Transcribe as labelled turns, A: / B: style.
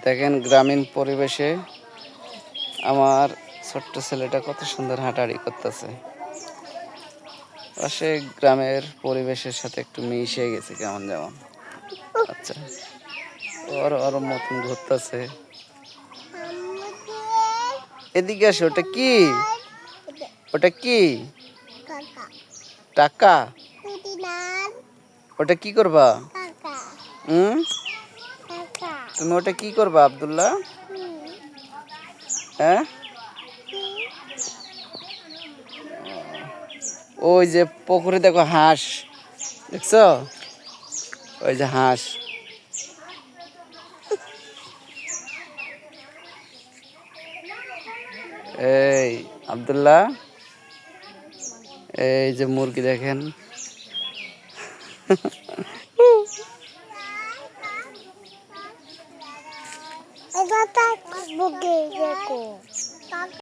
A: দেখেন গ্রামীণ পরিবেশে আমার ছোট্ট ছেলেটা কত সুন্দর হাঁটাহাঁটি করতেছে। পাশে গ্রামের পরিবেশের সাথে একটু মিশে গেছে কেমন যেমন। আচ্ছা, ওর মতন ঘুরতেছে। এদিকে আসে। ওটা কি? ওটা কি? টাকা? ওটা কি করবা? তুমি ওটা কি করবা আব্দুল্লাহ? হ্যাঁ, ওই যে পুকুরে দেখো হাঁস, দেখছো? ওই যে হাঁস। এই আব্দুল্লাহ, এই যে মুরগি দেখেন।